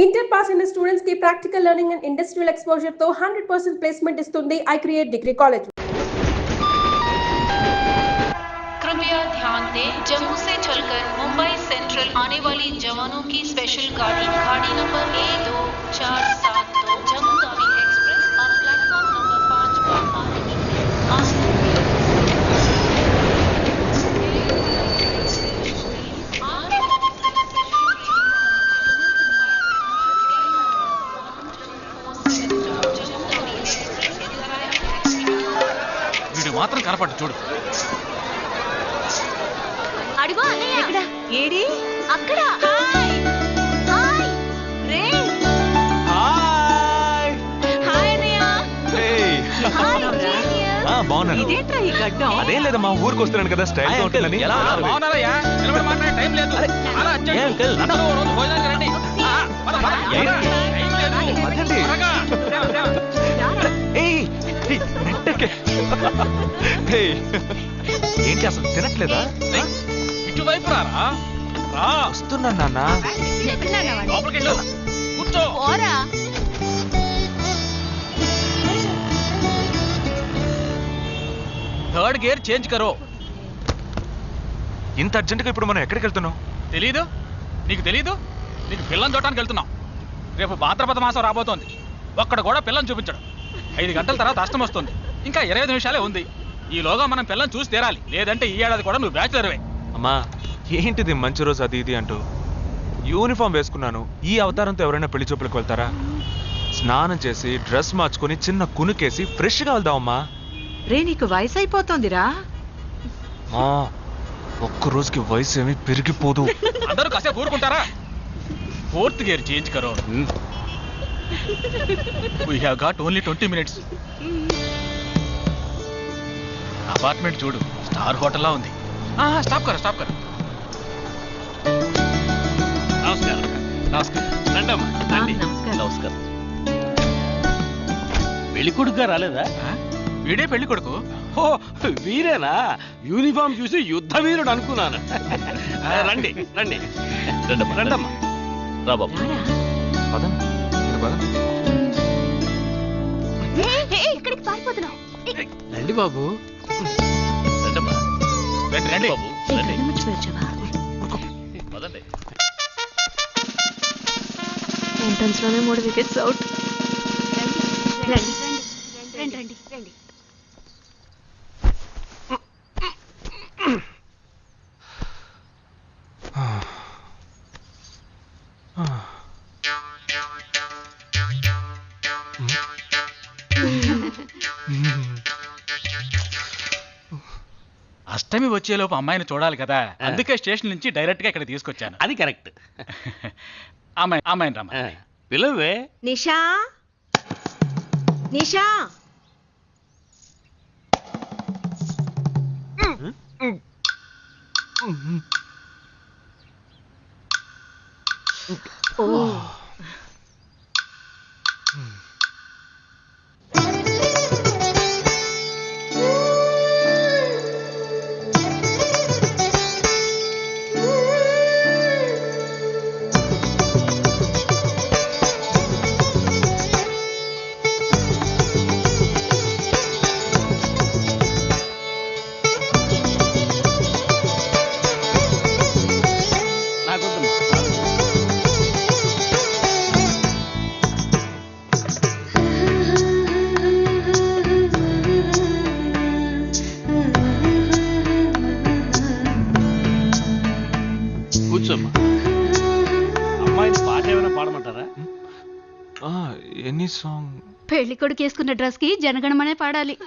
Inter pass అయిన students కి practical learning and industrial exposure తో 100% ప్లేస్మెంట్ ఇస్తుంది ఐ క్రియేట్ डिग्री कॉलेज। कृपया ध्यान दें, जम्मू से चलकर मुंबई सेंट्रल आने वाली जवानों की स्पेशल गाड़ी number A2472 Jammu Tawi express और प्लेटफॉर्म नंबर 5 पर आ रही है। మాత్రం కనపట్టు చూడు. అడుగు అన్నయ్య. ఎక్కడ? ఏడి? అక్కడ. హాయ్ హాయ్ రే. హాయ్ హాయ్ అన్నయ్య. Hey hi genius. బాగున్నాను. ఇదేంట్రా ఈ గడ్డం? అదేం లేదు మా ఊరికి వస్తున్నాను కదా స్టైల్ గా ఉంటుందని. బాగున్నారయ్యా, నిలబడి మాట్లాడే టైం లేదు. అలా అర్జెంట్ అందరూ ఓ రోజు భోజనానికి రండి. పద పద. టైం లేదు. పదండి. త్వరగా. ఏయ్ నెట్టకే. ఏంటి అసలు తినట్లేదా? ఇటువైపు రారా. రా. వస్తున్నా నాన్న. లోపలికి వెళ్ళు. కూర్చో. పోరా. థర్డ్ గేర్ చేంజ్ కరో. ఇంత అర్జెంటుగా ఇప్పుడు మనం ఎక్కడికి వెళ్తున్నాం? తెలీదు? నీకు తెలీదు? నీకు పిల్లని చూడటానికి వెళ్తున్నాం. రేపు భాద్రపద మాసం రాబోతోంది. ఒక్కడ కూడా పిల్లని చూపించడు. 5 గంటల తర్వాత అష్టం వస్తుంది. ఇంకా 25 నిమిషాలే ఉంది. ఈలోగా మనం పిల్లని చూసి తీరాలి. లేదంటే ఈ ఏడాది కూడా నువ్వు బ్యాచులర్వే. అమ్మా ఏంటిది మంచి రోజు అది ఇది అంటూ యూనిఫామ్ వేసుకున్నాను. ఈ అవతారంతో ఎవరైనా పెళ్లి చూపులకు వెళ్తారా? స్నానం చేసి డ్రెస్ మార్చుకొని చిన్న కునుకేసి ఫ్రెష్గా వెళ్దామమ్మా. రే నీకు వయసు అయిపోతుందిరా. ఒక్క రోజుకి వయసు ఏమి పెరిగిపోదు. అందరూ కాసేపు ఊరుకుంటారా? ఫోర్త్ గేర్ చేంజ్ కరో. We have got only 20 minutes. Apartment చూడు, స్టార్ హోటల్లా ఉంది. స్టాప్ కర. నమస్కారం. రండమ్మా, రండి. నమస్కారం. పెళ్లి కొడుకుగా రాలేదా? వీడే పెళ్లి కొడుకు. ఓ వీరేనా? యూనిఫామ్ చూసి యుద్ధ వీరుడు అనుకున్నాను. రండి రండి రండమ్మా. రా బాబు. ఇక్కడికి పారిపోతున్నావు. రండి బాబు. రండమ్మా. రండి బాబు రండి. పదండి. ఎంట్రన్స్ లోనే 3 వికెట్స్ అవుట్. రండి. అష్టమి వచ్చేలోపు అమ్మాయిని చూడాలి కదా, అందుకే స్టేషన్ నుంచి డైరెక్ట్ గా ఇక్కడ తీసుకొచ్చాను. అది కరెక్ట్. అమ్మాయిని రమ్మా. పిలవే. నిషా. ఓ కూర్చోమ్మా. అమ్మాయిని పాట ఏమైనా పాడమంటారా? Any song? పెళ్లి కొడుకు వేసుకున్న డ్రెస్ కి జనగణమనే పాడాలి.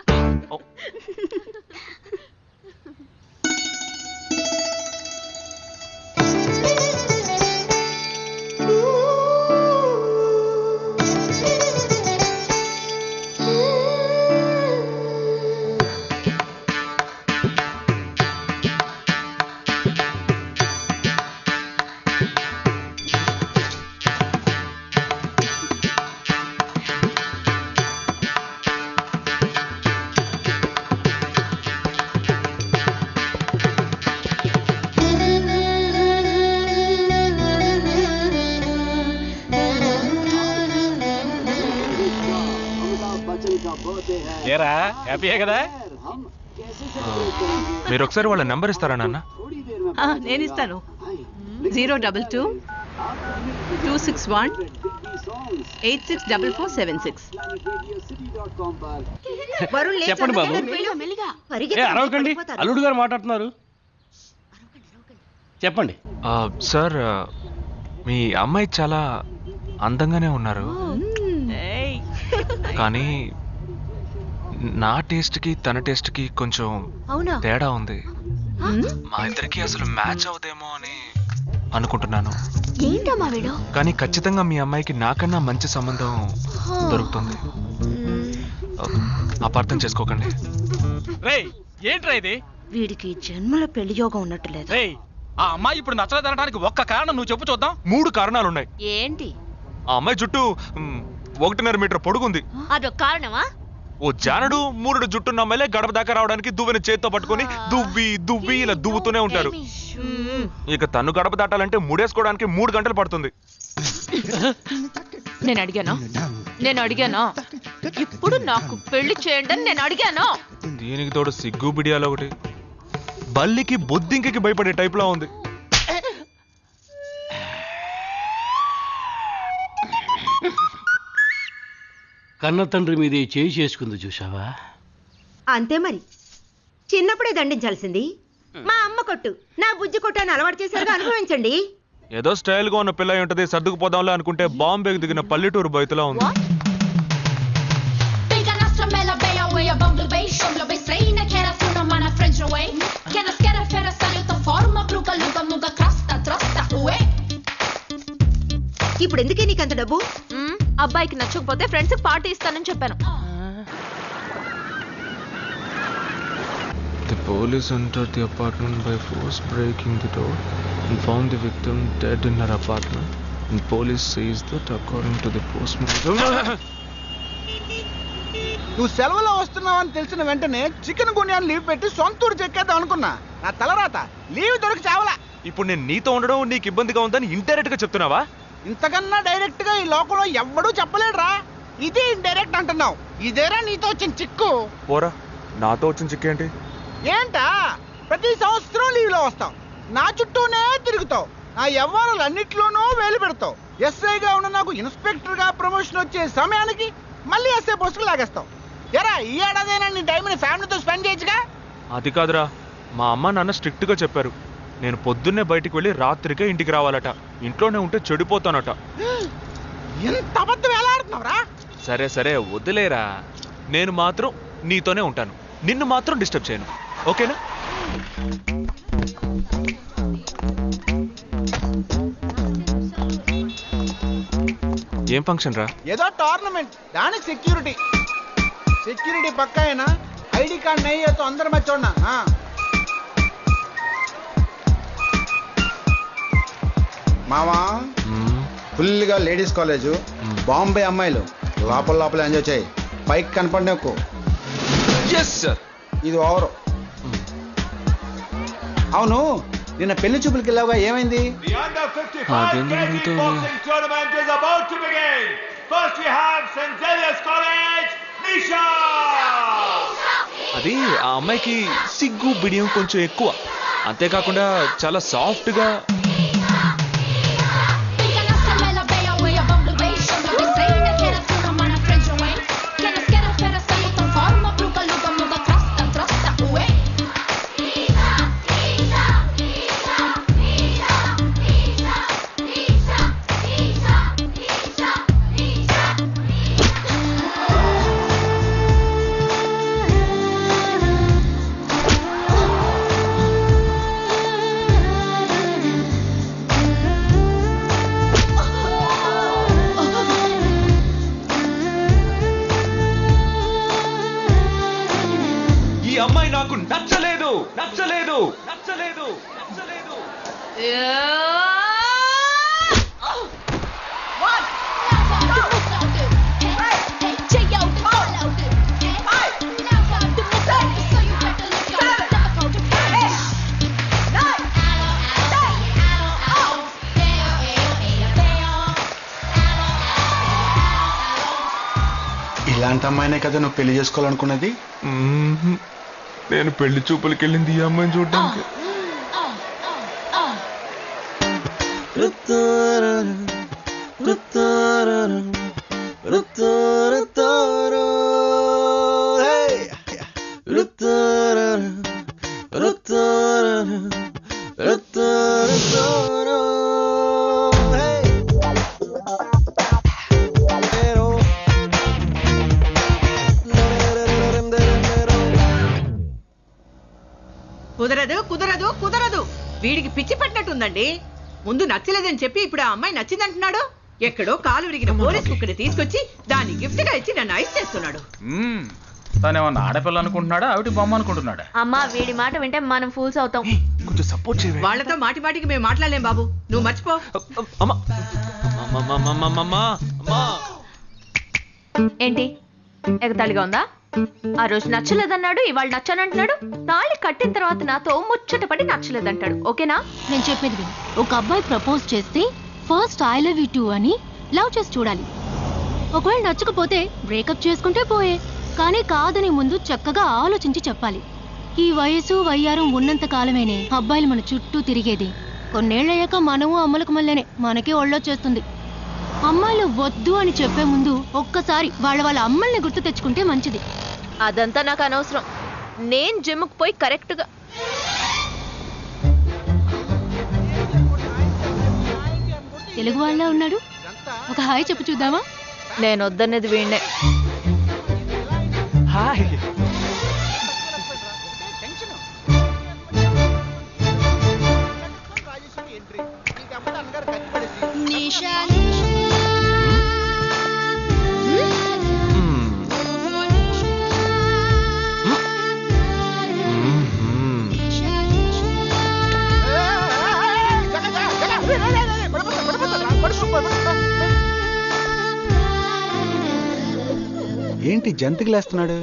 ఏరా హ్యాపీయే కదా? మీరు ఒకసారి వాళ్ళ నెంబర్ ఇస్తారా నాన్న? నేను ఇస్తాను. 022 261 864476. చెప్పండి బాబు. ఏ అరవకండి, అల్లుడు గారు మాట్లాడుతున్నారు. చెప్పండి. సార్ మీ అమ్మాయి చాలా అందంగానే ఉన్నారు, కానీ నా టేస్ట్కి తన టేస్ట్కి కొంచెం తేడా ఉంది. మా ఇద్దరికి అసలు మ్యాచ్ అవుదేమో అని అనుకుంటున్నాను. ఏంటమ్మా వీడు? కానీ ఖచ్చితంగా మీ అమ్మాయికి నాకన్నా మంచి సంబంధం దొరుకుతుంది. అపార్థం చేసుకోకండి. రేయ్ ఏంట్రా ఇది? వీడికి జన్మలో పెళ్లి యోగం ఉన్నట్టు లేదు. రేయ్ ఆ అమ్మాయి ఇప్పుడు నచ్చలేదనడానికి ఒక్క కారణం నువ్వు చెప్పు చూద్దాం. 3 కారణాలున్నాయి. ఏంటి? ఆ అమ్మాయి జుట్టు 1.5 మీటర్ పొడుగుంది. అదొక కారణమా? ఓ జానడు 3 జుట్టున్న అమ్మాయిలే గడప దాకా రావడానికి దువ్వెన చేత్తో పట్టుకొని దువ్వి ఇలా దువ్వుతూనే ఉంటారు. ఇక తను గడప దాటాలంటే ముడేసుకోవడానికి 3 గంటలు పడుతుంది. నేను అడిగాను. ఇప్పుడు నాకు పెళ్లి చేయండి అని నేను అడిగాను. దీనికి తోడు సిగ్గు బిడియాలో ఒకటి. బల్లికి బొద్దింకకి భయపడే టైప్ లా ఉంది. కన్న తండ్రి మీదే చేయి చేసుకుంది చూసావా? అంతే మరి, చిన్నప్పుడే దండించాల్సింది. మా అమ్మ కొట్టు, నా బుజ్జి కొట్టు అని అలవాటు చేశారుగా, అనుభవించండి. ఏదో స్టైల్ గా ఉన్న పిల్ల ఉంటది, సర్దుకుపోదాంలే అనుకుంటే బాంబేకి దిగిన పల్లెటూరు బయటలా ఉంది. ఇప్పుడు ఎందుకే నీకంత డబ్బు? అబ్బాయికి నచ్చకపోతే ఫ్రెండ్స్ కి పార్టీ ఇస్తానని చెప్పాను. The police entered the apartment by force, breaking the door and found the victim dead in her apartment. And police says that according to the postmortem. నువ్వు సెలవులో వస్తున్నావని తెలిసిన వెంటనే చికెన్ గున్యాన్ని లీవ్ పెట్టి సొంతూరు చెక్కేద్దాం అనుకున్నా. నా తలరాత లీవ్ దొరికి చావలా. ఇప్పుడు నేను నీతో ఉండడం నీకు ఇబ్బందిగా ఉందని ఇండైరెక్ట్ గా చెప్తున్నావా? ఇంతకన్నా డైరెక్ట్ గా ఈ లోకంలో ఎవ్వడూ చెప్పలేడురా. ఇది ఇండైరెక్ట్ అంటున్నావు. ఇదేరా నీతో వచ్చిన చిక్కు. పోరా, నాతో వచ్చిన చిక్కేంటి? ఏంటా ప్రతి సంవత్సరం లీవ్ లో వస్తావు, నా చుట్టూనే తిరుగుతావు, నా వ్యవహారాలన్నిట్లోనూ వేలు పెడతావు. ఎస్ఐగా ఉన్న నాకు ఇన్స్పెక్టర్ గా ప్రమోషన్ వచ్చే సమయానికి మళ్ళీ ఎస్ఐ పోస్టుకు లాగేస్తావు. ఎరా ఈ ఏడాదైనా నీ టైంని ఫ్యామిలీతో స్పెండ్ చేయొచ్చుగా. అది కాదురా, మా అమ్మ నాన్న స్ట్రిక్ట్ గా చెప్పారు. నేను పొద్దున్నే బయటికి వెళ్ళి రాత్రికే ఇంటికి రావాలట. ఇంట్లోనే ఉంటే చెడిపోతానట. ఎంత అబద్ధం ఎలా ఆడుతున్నావురా? సరే సరే వదిలేరా, నేను మాత్రం నీతోనే ఉంటాను, నిన్ను మాత్రం డిస్టర్బ్ చేయను, ఓకేనా? ఏం ఫంక్షన్ రా? ఏదో టోర్నమెంట్, దానికి సెక్యూరిటీ పక్కా అయినా ఐడి కార్డ్ నై తో అందరు మర్చోడ్నా. మామా ఫుల్గా లేడీస్ కాలేజు, బాంబే అమ్మాయిలు, లోపల ఎంజాయ్ చేయి, పైకి కనపడి ఎక్కువ. ఇది ఓవరు. అవును, నిన్న పెళ్లి చూపులకి వెళ్ళావుగా, ఏమైంది? అది ఆ అమ్మాయికి సిగ్గు బిడియం కొంచెం ఎక్కువ, అంతేకాకుండా చాలా సాఫ్ట్ గా. అమ్మాయి నాకు నచ్చలేదు. ఇలాంటి అమ్మాయినే కదా నువ్వు పెళ్లి చేసుకోవాలనుకున్నది? నేను పెళ్లి చూపులకి వెళ్ళింది ఈ అమ్మాయిని చూడడానికి. కుదరదు కుదరదు కుదరదు, వీడికి పిచ్చి పట్టినట్టుందండి. ముందు నచ్చలేదని చెప్పి ఇప్పుడు ఆ అమ్మాయి నచ్చిందంటున్నాడు. ఎక్కడో కాలు విరిగిన పోలీస్ కుక్కని తీసుకొచ్చి దాన్ని గిఫ్ట్ గా ఇచ్చి నన్ను ఐస్ చేస్తున్నాడు. తనేమన్నా ఆడపిల్ల అనుకుంటున్నాడా, ఆవిడ బొమ్మ అనుకుంటున్నాడా? అమ్మా వీడి మాట వింటే మనం ఫూల్స్ అవుతాం. కొంచెం సపోర్ట్ చేయండి. వాళ్ళతో మాటి మాటికి మేము మాట్లాడలేం బాబు, నువ్వు మర్చిపో. ఏంటి ఎగతాళిగా ఉందా? ఆ రోజు నచ్చలేదన్నాడు, ఇవాళ నచ్చానంటున్నాడు. తాళి కట్టిన తర్వాత నాతో ముచ్చటపడి నచ్చలేదంటాడు. ఓకేనా? నేను చెప్పేది విను. ఒక అబ్బాయి ప్రపోజ్ చేస్తే first I love you two అని లవ్ చేసి చూడాలి. ఒకవేళ నచ్చకపోతే బ్రేకప్ చేసుకుంటే పోయే, కానీ కాదని ముందు చక్కగా ఆలోచించి చెప్పాలి. ఈ వయసు వయ్యారం ఉన్నంత కాలమేనే అబ్బాయిలు మన చుట్టూ తిరిగేది. కొన్నేళ్లయ్యాక మనము అమ్మలకు మళ్ళీనే మనకే ఒళ్ళొచ్చేస్తుంది. అమ్మాయిలు వద్దు అని చెప్పే ముందు ఒక్కసారి వాళ్ళ అమ్మల్ని గుర్తు తెచ్చుకుంటే మంచిది. అదంతా నాకు అనవసరం. నేను జిమ్కి పోయి కరెక్ట్గా తెలుగు వాళ్ళ ఉన్నాడు, ఒక హాయ్ చెప్పు చూద్దామా? నేను వద్దనేది వీణ్ణే. హాయ్. ఏంటి జంతికి లేస్తున్నాడు?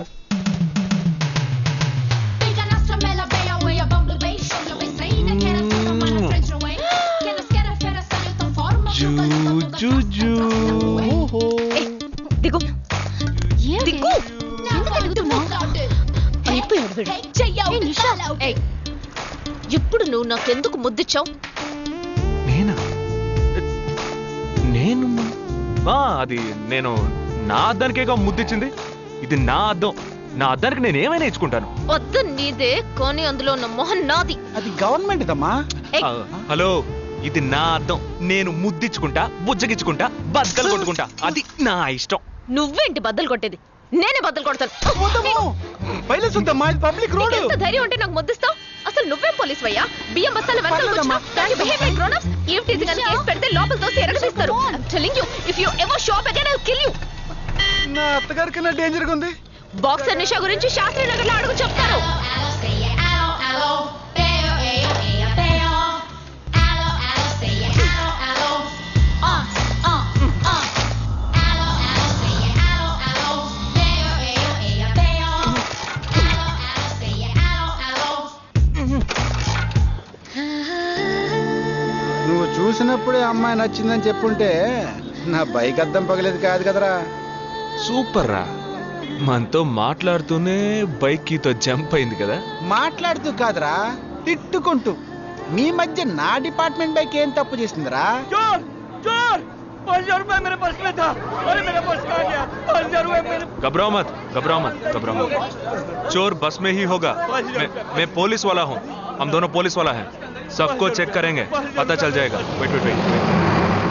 దిగు దిగు. ఇప్పుడు నువ్వు నాకెందుకు ముద్దిచ్చావు? నేను అది నేను నా అద్దానికేగా ముద్దిచ్చింది. ఇది నా అద్దం. నా అద్దానికి నేను ఏమైనా ఇచ్చుకుంటాను. వద్దు నీదే, కానీ అందులో ఉన్న మొహం నాది. అది గవర్నమెంట్ దమ్మా. హలో, ఇది నా అద్దం. నేను ముద్దిచ్చుకుంటా, బుజ్జగిచ్చుకుంటా, బద్దలు కొట్టుకుంటా. అది నా ఇష్టం. నువ్వేంటి బద్దలు కొట్టేది? నేనే బద్దలు కొడతాను. Public road. ఎంత ధైర్యం ఉంటే నాకు ముద్దిస్తావు? అసలు నువ్వేం పోలీస్ వయ్యా? బియ్యం బస్తాలు వెనకాల పెడితే లోపల తోసి ఎరగదీస్తారు. నా అత్తగారి కన్నా డేంజర్ గా ఉంది. బాక్సర్ నిషా గురించి శాస్త్రి నగర్ లో అడుగు చెప్తారు. నువ్వు చూసినప్పుడే అమ్మాయి నచ్చిందని చెప్పుంటే నా బైక్ అద్దం పగలేదు కాదు కదరా. సూపర్ రా. మనతో మాట్లాడుతూనే బైక్ కీతో జంప్ అయింది కదా. మాట్లాడుతూ కాదురా, తిట్టుకుంటూ. మీ మధ్య నా డిపార్ట్మెంట్ బైక్ ఏం తప్పు చేసిందిరా? घबराओ मत, घबराओ मत, घबराओ मत. चोर बस में ही होगा. मैं पुलिस वाला हूँ. हम दोनों पुलिस वाला हैं. सबको चेक करेंगे, पता चल जाएगा. Wait wait wait.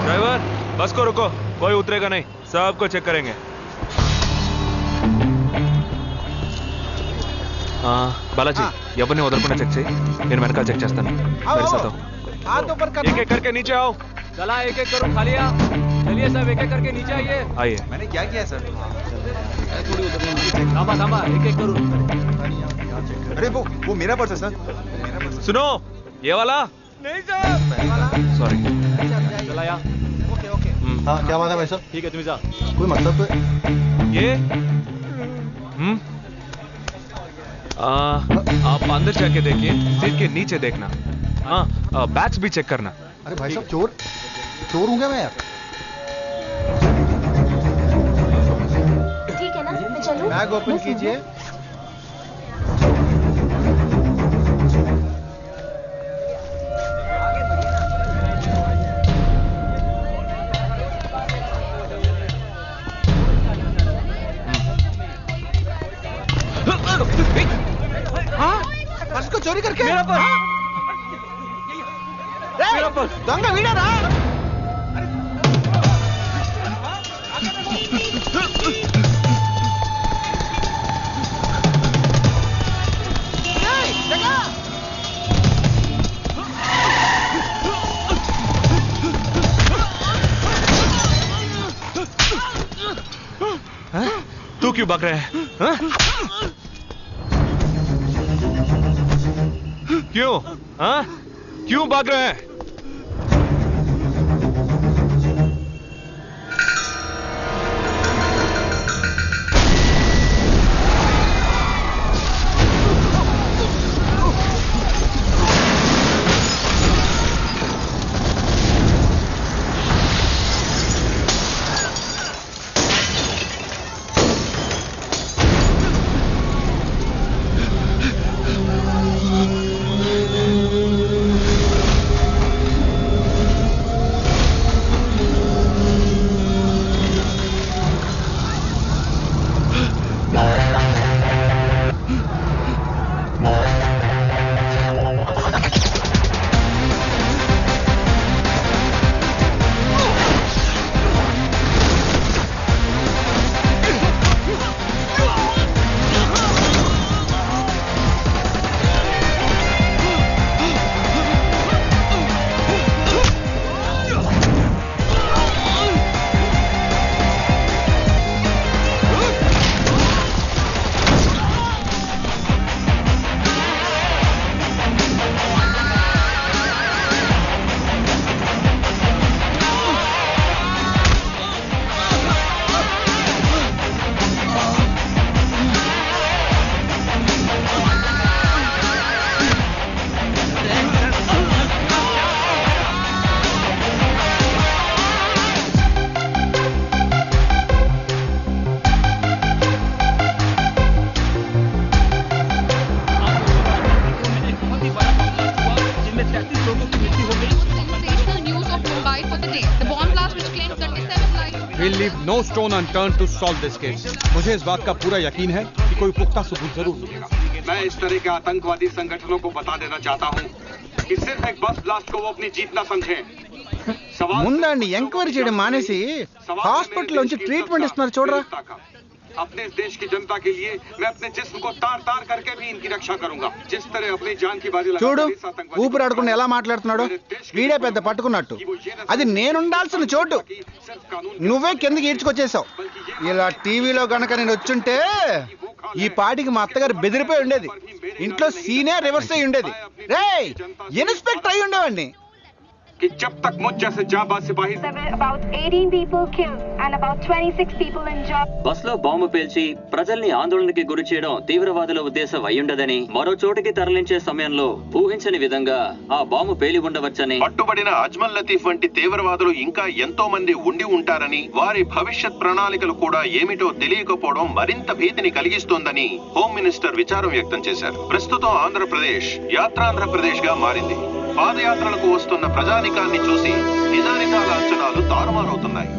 ड्राइवर, बस को रुको. कोई उतरेगा नहीं. सबको चेक करेंगे. बालाजी, ఎవరిని వదలకుండా చెక్ చేయి. నేను వెనకాల చెక్ చేస్తాను. एक एक करके नीचे आओ. चला एक एक करो, खालिया. चलिए सब एक एक करके नीचे आइए. आइए. मैंने क्या किया सर? थामा थामा, एक एक करो. अरे वो मेरा पर्स है सर. सुनो, ये वाला नहीं सर. सॉरी. चला यार. Okay okay. हाँ क्या बात है भाई साहब? ठीक है तुम जा. कोई मतलब तो ये आप अंदर जाके देखिए. सीट के नीचे देखना. हाँ, बैग्स भी चेक करना. अरे भाई साहब, चोर चोर हूँ क्या मैं यार? ठीक है ना? बैग ओपन कीजिए। हाँ? पर्स को चोरी करके मेरा पर्स मेरा पर्स दंगा वीड़ा रहा। तू क्यों भाग रहा है? क्यों? हाँ? क्यों भाग रहा है? We'll leave no stone unturned to solve this case. मुझे इस बात का पूरा यकीन है कि कोई पुख्ता सबूत जरूर मिलेगा। मैं इस तरह के आतंकवादी संगठनों को बता देना चाहता हूँ कि सिर्फ एक बस ब्लास्ट को वो अपनी जीत ना समझें। ముందండి ఎంక్వైరీ చేయడం మానేసి హాస్పిటల్ నుంచి ట్రీట్మెంట్ ఇస్తున్నారు చూడరా। अपने इस देश की जनता के लिए मैं अपने जिस्म को तार तार करके भी इनकी रक्षा करूंगा। जिस तरह अपनी जान की बाजी చూడు ఊపిరాడకుండా ఎలా మాట్లాడుతున్నాడు। వీడే పెద్ద పట్టుకున్నట్టు। అది నేనుండాల్సిన చోటు నువ్వే కిందకి ఈడ్చుకొచ్చేసావు। ఇలా టీవీలో గనక నేను వచ్చుంటే ఈ పాటికి మా అత్తగారు బెదిరిపోయి ఉండేది। ఇంట్లో సీనే రివర్స్ అయి ఉండేది। రేయ్ ఇన్స్పెక్టర్ అయి ఉండేవాడిని। कि जब तक मुझ जैसे जाबाज सिपाही about 18 people killed and about 26 people injured. బస్లో బాంబు పేల్చి ప్రజల్ని ఆందోళనకి గురి చేయడం తీవ్రవాదుల ఉద్దేశం అయ్యుండదని మరో చోటికి తరలించే సమయంలో ఊహించని విధంగా ఆ బాంబు పేలి ఉండవచ్చని పట్టుబడిన అజ్మల్ లతీఫ్ వంటి తీవ్రవాదులు ఇంకా ఎంతో మంది ఉండి ఉంటారని వారి భవిష్యత్ ప్రణాళికలు కూడా ఏమిటో తెలియకపోవడం మరింత భీతిని కలిగిస్తోందని హోమ్ మినిస్టర్ విచారం వ్యక్తం చేశారు। ప్రస్తుతం ఆంధ్రప్రదేశ్ యాత్రాంధ్రప్రదేశ్ గా మారింది। పాదయాత్రలకు వస్తున్న ప్రజానికాన్ని చూసి నిజానిజాల అంచనాలు తారుమారవుతున్నాయి।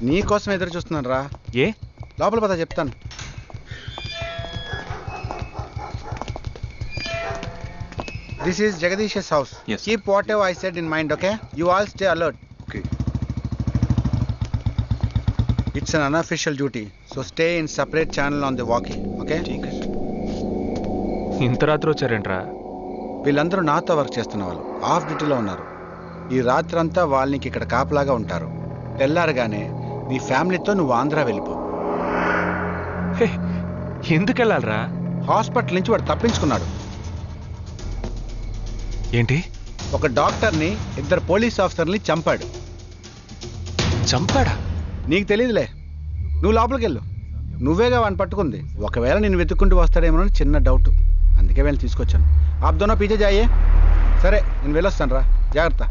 నీ కోసం ఎదురు చూస్తున్నాను రా. ఏ లోపల పద చెప్తాను. This is Jagadish's house. Yes. Keep whatever I said in mind, okay? You all stay alert. Okay. It's an unofficial duty, so stay in separate channel on the walkie, okay? ఇంత రాత్రి వచ్చారేంట్రా? వీళ్ళందరూ నాతో వర్క్ చేస్తున్న వాళ్ళు, of డ్యూటీలో ఉన్నారు. ఈ రాత్రంతా వాళ్ళకి ఇక్కడ కాపలాగా ఉంటారు. తెల్లారగానే నీ ఫ్యామిలీతో నువ్వు ఆంధ్ర వెళ్ళిపో. ఎందుకు వెళ్ళాలరా? హాస్పిటల్ నుంచి వాడు తప్పించుకున్నాడు. ఏంటి? ఒక డాక్టర్ని, 2 పోలీస్ ఆఫీసర్ని చంపాడు. చంపాడా? నీకు తెలియదులే, నువ్వు లోపలికి వెళ్ళు. నువ్వేగా వాడిని పట్టుకుంది. ఒకవేళ నేను వెతుక్కుంటూ వస్తాడేమో అని చిన్న డౌట్, అందుకే వెళ్ళి తీసుకొచ్చాను. ఆప్ దోనో పీछे जाइए. సరే నేను వెళ్ళొస్తాను రా, జాగ్రత్త.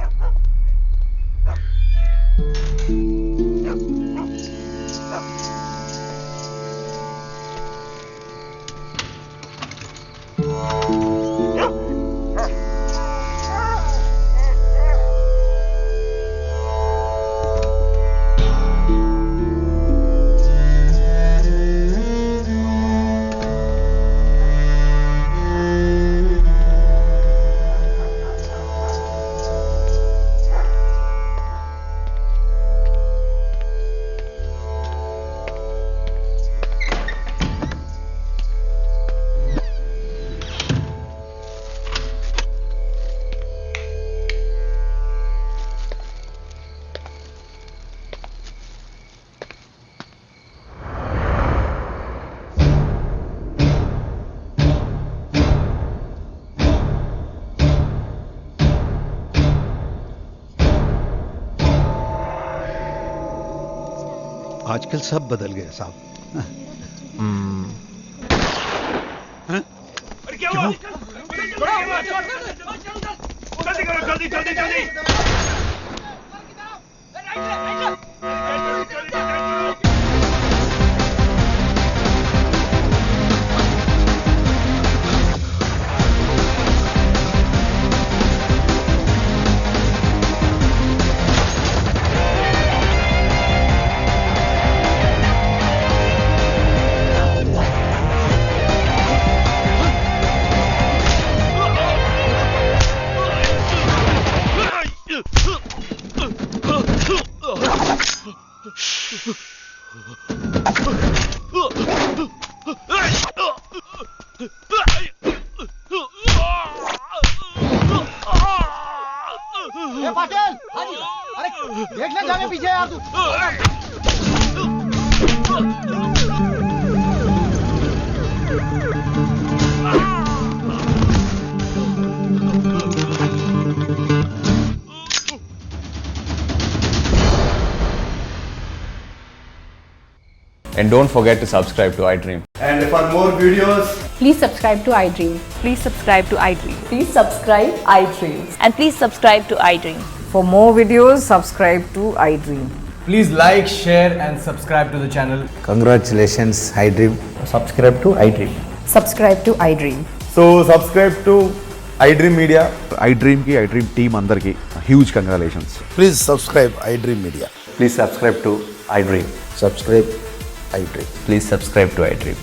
आजकल सब बदल गए साहब। क्या हुआ? जल्दी करो, जल्दी जल्दी जल्दी। पाटिल, अरे देख ले जाने पीछे यार तू। And don't forget to subscribe to iDream. And for more videos, please subscribe to iDream. Please subscribe to iDream. Please subscribe iDream. And please subscribe to iDream. For more videos, subscribe to iDream. please like, share and subscribe to the channel. Congratulations, iDream. Subscribe to iDream. Subscribe to iDream. So subscribe to iDream Media. iDream ki iDream team andar ki huge congratulations. Please subscribe iDream Media. Please subscribe to iDream. Subscribe iDream. Please subscribe to iDream.